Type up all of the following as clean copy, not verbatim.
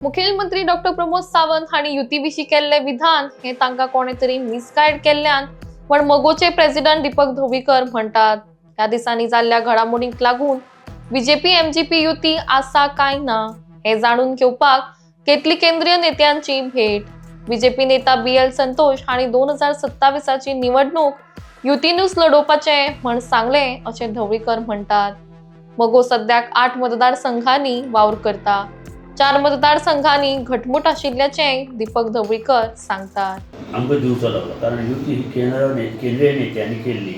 मुखेलमंत्री डॉक्टर प्रमोद सावंत हांणी युती विशीं केल्ले विधान हे तांकां कोणे तरी मिसगायड केल्ल्यान म्हण मगोचे प्रेसिडेंट दीपक ढवळीकर म्हणटात। ह्या दिसांनी जाल्ल्या घडामोडींक लागून बीजेपी एमजीपी युती आसा काय ना हे जाणून घेवपाक केतली केंद्रीय नेत्यांची भेट। बीजेपी नेता BL संतोष हांणी 2027ची निवडणूक युतीनूच लढोवपाचे म्हण सांगले अशें ढवळीकर म्हणटात। मगो सद्याक 8 मतदारसंघांनी वावर करता। 4 मतदारसंघांनी घटमूट आशिल्ल्याचे दीपक ढवळीकर सांगतात। आमकां दिवचो लागलो कारण युती ही केंद्रीय नेत्यांनी केल्ली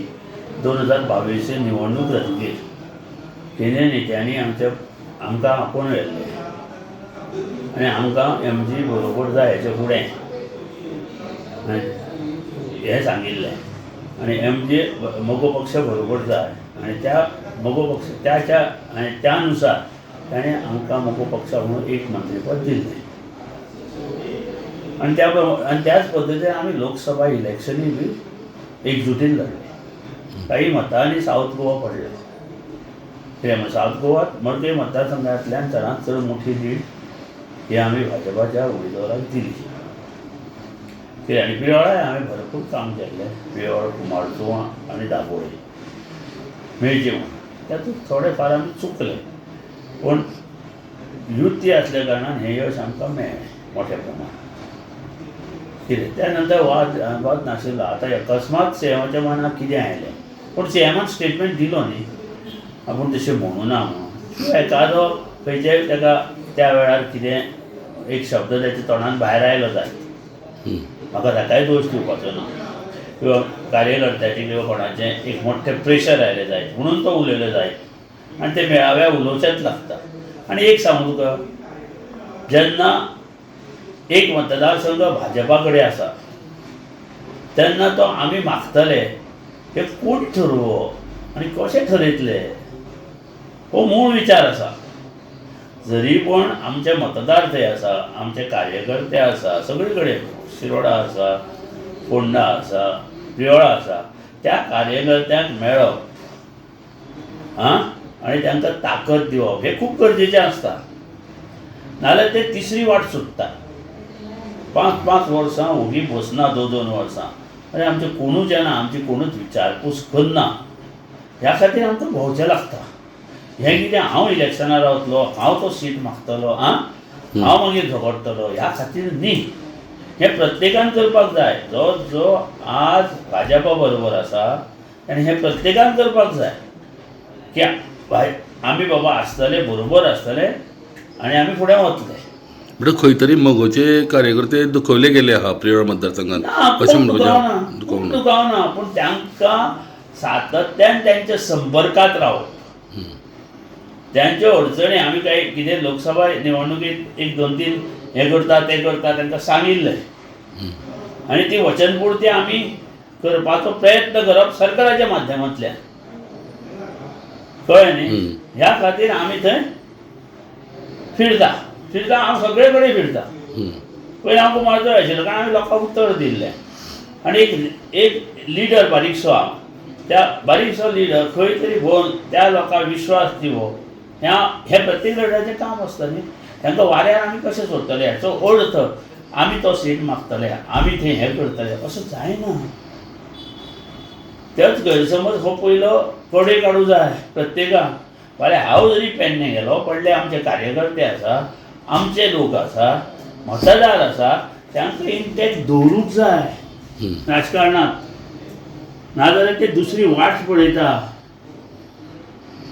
2022 निवडणूक जातकीर केंद्रीय नेत्यांनी आमकां आपोवन व्हेल्ले आनी आमकां MG बरोबर जाय हेचे फुडें हें सांगिल्लें आनी MG मगो पक्ष बरोबर जाय आनी त्या मगो पक्ष त्या नुसार ताणें आमकां मगो पक्षा म्हणून एक मंत्रीपद दिल्लें आनी त्याच पद्दतीन आमी लोकसभा इलेक्शनूय बी एकजुटीन लढले। काही मतांनी सावथ गोवा पडले कित्याक सावथ गोवात मडकय मतदारसंघांतल्यान चडांत चड मोठी लीड ही आमी भाजपाच्या उमेदवाराक दिली कित्याक आनी पिळवळ्याय हांवें भरपूर काम केल्लें। पिळवळ कुमारचुवा आनी दाबोळे मेळचे म्हणून तातूंत थोडे फार आमी चुकले पूण युती आसल्या कारणान हें यश आमकां मेळ्ळें मोठ्या प्रमाणांत। कितें त्या नंतर वाद नाशिल्लो। आतां अकस्मात सीएमाच्या मनाक कितें आयलें पूण सीएमान स्टेटमेंट दिलो न्ही आपूण तशें म्हणूं ना म्हणून एकादो खंयचेय ताका त्या वेळार कितें एक शब्द ताच्या तोंडान भायर आयलो जाय म्हाका ताकाय दोश दिवपाचो ना किंवा कार्यकर्त्याचें किंवा कोणाचें एक मोठें प्रेशर आयलें जाय म्हणून तो उलयलो जाय आनी ते मेळाव्या उलोवचेंच लागता। आनी एक सांगू तुका जेन्ना एक मतदारसंघ भाजपा कडेन आसा तेन्ना तो आमी मागतले हे कोण ठरवो आनी कशें ठरयतले हो मूळ विचार आसा। जरी पण आमचे मतदार थंय आसा आमचे कार्यकर्ते आसा सगळे कडेन शिरोडा आसा फोंडा आसा पिळवळा आसा त्या कार्यकर्त्यांक मेळप आनी तांकां ताकद दिवप हें खूब गरजेचें आसता नाजाल्यार ते तिसरी वाट सुट्टा 5-5 वर्सां ओगी बसना 2-2 वर्सां आनी आमचें कोणूच येना आमची कोणूच विचारपूस करना ह्या खातीर आमकां भोंवचें लागता। हें कितें हांव इलेक्शनार रावतलो हांव तो सीट मागतलो हांव मागीर झगडटलो ह्या खातीर न्ही हें प्रत्येकान करपाक जाय। जो आज भाजपा बरोबर आसा आनी हें प्रत्येकान करपाक जाय की आमी बाबा आसतले बरोबर आसतले आनी आमी फुडें वतले। म्हणजे खंय तरी मगोचे कार्यकर्ते दुखवले गेले आहा पिळवळ मतदारसंघात अशें दुखावना पूण तांकां सातत्यान तेंच्या संपर्कांत रावप त्यांच्यो अडचणी आमी काय कितें लोकसभा निवडणुकीत 1-2-3 हें करता तें करता तांकां सांगिल्लें आनी ती वचनपुर्ती आमी करपाचो प्रयत्न करप सरकाराच्या माध्यमांतल्यान कळ्ळें न्ही। ह्या खातीर आमी थंय फिरता हांव सगळे कडेन फिरता। पयलीं हांव कुमारचो आशिल्लो कारण आमी लोकांक उतर दिल्लें आनी एक लिडर बारीकसो आहा त्या बारीकसो लिडर खंय तरी भोंवन त्या लोकांक विश्वास दिवप हें प्रत्येक लिडराचें काम आसता न्ही। तांकां वाऱ्यार आमी कशें सोडटले हाचो अर्थ आमी तो सीट मागतले आमी थंय हें करतले अशें जायना। तेच गैरसमज हो पयलो कडे काडूं जाय प्रत्येकान। फाल्यां हांव जरी पेडणे गेलो पडले आमचे कार्यकर्ते आसा आमचे लोक आसा मतदार आसा तांकां इंटॅक्ट दवरूंक जाय राजकारणांत नाजाल्यार ते दुसरी वाट पळयता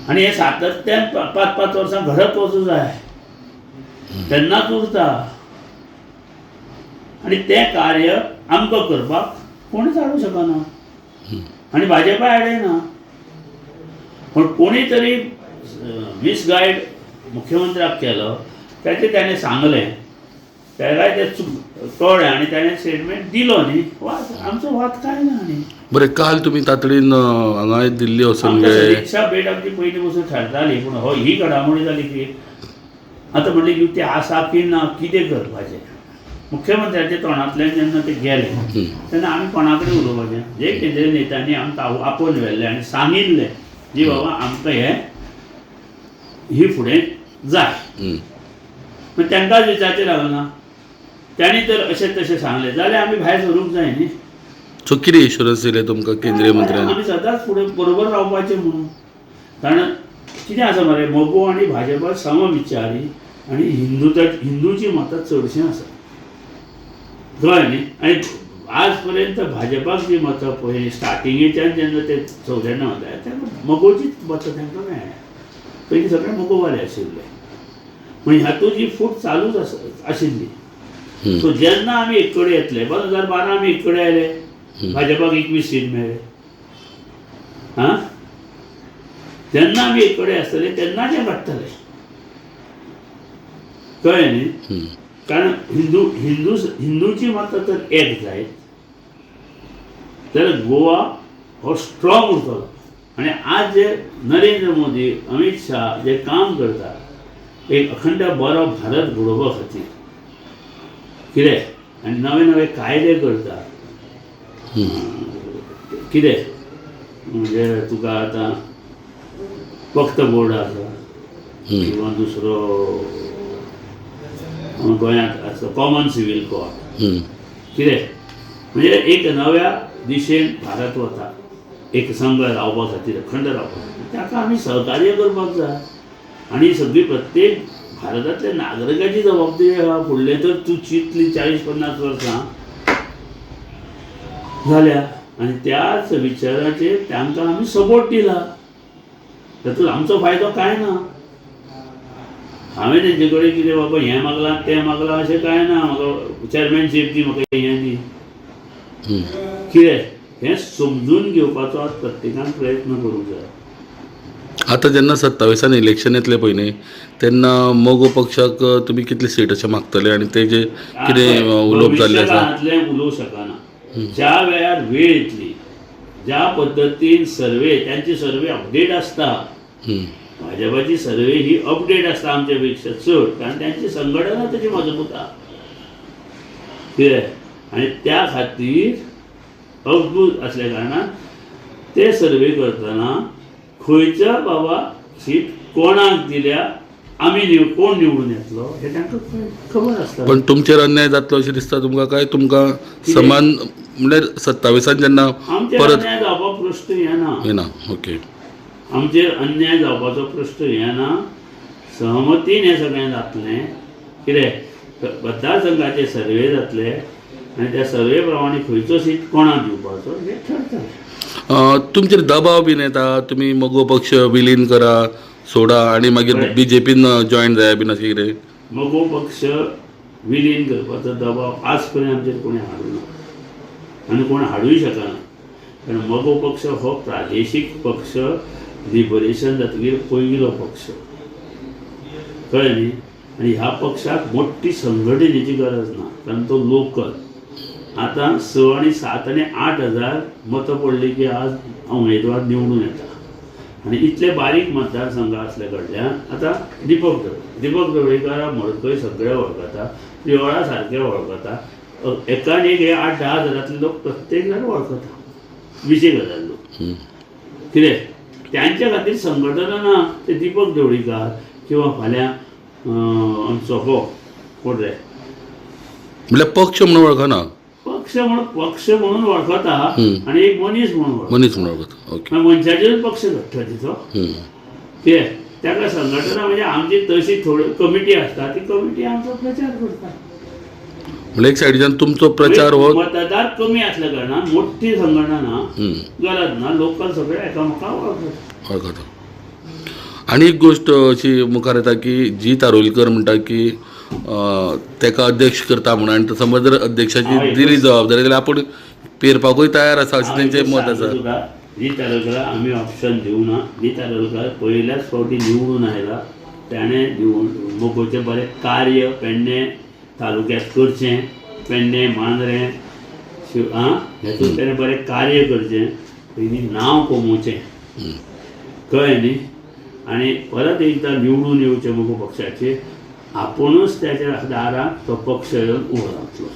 आनी हें सातत्यान 5-5 वर्सां घडत वचूं जाय तेन्नाच उरता आनी तें कार्य आमकां करपाक कोणूच हाडूं शकना आनी भाजपाय हाडयना। पूण कोणी तरी मिसगायड मुख्यमंत्र्याक केलो ताचें ताणें सांगलें तेकाय तें कळ्ळें आनी ताणें स्टेटमेंट दिलो न्ही आमचो वाद कांय ना न्ही। बरें काल तुमी तातडीन हांगा दिल्ली वचून सरिक्षा भेट आमची पयलीं पसून थारताली पूण ही घडामोडी जाली की आतां म्हणली युती आसा की ना कितें करपाचें मुख्यमंत्र्याच्या तोंडांतल्यान जेन्ना ते गेले तेन्ना आमी कोणा कडेन उलोवपाचें जे केंद्रीय नेत्यांनी आमकां आपोवन व्हेल्लें आनी सांगिल्लें जी बाबा आमकां ही फुडें जाय पण तांकांच विचारचें लागना. तांणी तर अशें तशें सांगलें जाल्यार आमी भायर सरूंक जाय न्ही. सो कितें इन्शुरन्स दिले तुमकां केंद्रीय मंत्र्यान? आमी सदांच फुडें बरोबर रावपाचें म्हणून. कारण कितें आसा मरे, मोगो आनी भाजपा समविचारी आनी हिंदूची मतां चडशीं आसा कळ्ळें न्ही. आनी आज पर्यंत भाजपाक जी मतां पळय स्टार्टिंगेच्यान जेन्ना ते 94 वता तेन्ना मोगोचीच मतां तांकां मेळ्ळ्या. पयलीं सगळे मोगोवाले आशिल्ले. म्हणजे हातूंत ही फूट चालूच आशिल्ली. सो जेन्ना आमी एक कडेन येतले 2012 आमी एक कडेन आयले, भाजपाक 21 सीट मेळ्ळे. हां, जेन्ना आमी एक कडेन आसतले तेन्ना ते घडटले कळ्ळें न्ही. कारण हिंदूची मतां तर एक जायत जाल्यार गोवा हो स्ट्रॉंग उरतलो. आनी आज जे नरेंद्र मोदी, अमित शाह जे काम करता एक अखंड बरो भारत घडोवपा खातीर कितें आनी नवे नवे कायदे करता. कितें म्हणजे तुका आतां वक्फ बोर्ड आसा किंवा दुसरो गोंयांत आसा कॉमन सिवील कोर्ट. कितें म्हणजे एक नव्या दिशेन भारत वता एक संघ रावपा खातीर, अखंड रावपा खातीर. ताका आमी सहकार्य करपाक जाय. आनी सगळी प्रत्येक भारतांतल्या नागरिकाची जबाबदारी आहा. फुडले तर तूं चिंतली 40-50 वर्सां जाल्या आनी त्याच विचाराचेर तांकां आमी सपोर्ट दिला. तातूंत आमचो फायदो कांय ना. हांवें तेंचे कडेन कितें बाबा हें मागलां तें मागलां अशें कांय ना. म्हाका चॅरमॅनशीप दी, म्हाका हें दी. कितें हें समजून घेवपाचो आज प्रत्येकान प्रयत्न करूंक जाय. आतां जेन्ना 27 इलेक्शन येतलें पळय न्ही तेन्ना मोगो पक्षाक तुमी कितले सीट अशें मागतले आनी तेजे कितें उलोवप जाल्लें आसा? भविष्यकाळांतलें उलोवंक शकना. ज्या वेळार वेळ येतली, ज्या पद्दतीन सर्वे त्यांची सर्वे अपडेट आसता, भाजपाची सर्वे ही अपडेट आसता आमच्या पेक्षा चड. कारण त्यांची संघटना तशी मजबूत आहा. कितें आनी त्या खातीर अजबूत असल्या कारणान ते सर्वे करतना खंयच्या बाबा सीट कोणाक दिल्या, आमी कोण निवडून येतलो हे तांकां खबर आसता. पण तुमचेर अन्याय जातलो अशें दिसता तुमकां काय? तुमकां समान म्हणल्यार 27 जेन्ना आमचेर परत अन्याय जावपाक प्रश्न येना. ओके, आमचेर अन्याय जावपाचो प्रश्न येना. सहमतीन हें सगळें जातलें. कितें मतदारसंघाचे सर्वे जातले आनी त्या सर्वे प्रमाणे खंयचो सीट कोणाक दिवपाचो हें ठरतलें. तुमचेर दबाव बीन येता तुमी मोगो पक्ष विलीन करा, सोडा आनी मागीर BJPन जॉयन जाया बीन अशें कितें? मोगो पक्ष विलीन करपाचो दबाव आज पर्यंत आमचेर कोणी हाडूं ना आनी कोण हाडूय शकना. कारण मोगो पक्ष हो प्रादेशीक पक्ष लिबरेशन जातकीर पयलो पक्ष कळ्ळें न्ही. आनी ह्या पक्षाक मोठी संघटनेची गरज ना. कारण तो लोकल. आतां 6 आनी 7 आनी 8 हजार मतां पडली की आज उमेदवार निवडून येता. आनी इतले बारीक मतदारसंघ आसले कडल्यान आतां दिपक ढवळीकारा मडकय सगळे वळखता, पिवळा सारके वळखता. एकान एक हे 8-10 हजारांतले लोक प्रत्येक जाण वळखता. 20,000 लोक. कितें त्यांच्या खातीर संघटना ना. ते दिपक ढवळीकार किंवा फाल्यां आमचो हो कोण रे म्हणल्यार पक्ष म्हणून वळखना, पक्ष म्हणून वळखता आनी एक मनीस म्हणून वळखता. ओके, मनशाचेरूच पक्ष घडटा तिचो. कितें ताका संघटना म्हणजे आमची तशी थोडी कमिटी आसता, ती कमिटी आमचो प्रचार करता. म्हणल्यार एक सायडीच्यान तुमचो प्रचार हो मतदार कमी असल्या कारणान मोठी संघटना गरज ना. लोकल सगळे एकामेकांक वळखता. आनी एक गोश्ट अशी मुखार येता की जी तारोलकर म्हणटा की ताका अध्यक्ष करता म्हणून आनी समज जर अध्यक्षाची दिली जबाबदारी जाल्यार आपूण पेरपाकूय तयार आसा अशें तेंचें मत आसा. जी तारोलकराक आमी ऑप्शन दिवं ना. जी तारोलकर पयल्याच फावटी निवडून आयला. ताणें मोगोचें बरें कार्य पेडणे तालुक्यांत करचें. पेडणे, मांद्रें हेतून ताणें बरें कार्य करचें. पयलीं नांव कमोवचें कळ्ळें न्ही. आनी परत एकदां निवडून येवचें मोगो पक्षाचेर. आपुणूच त्याच्या दाराक तो पक्ष येवन उबो रावतलो.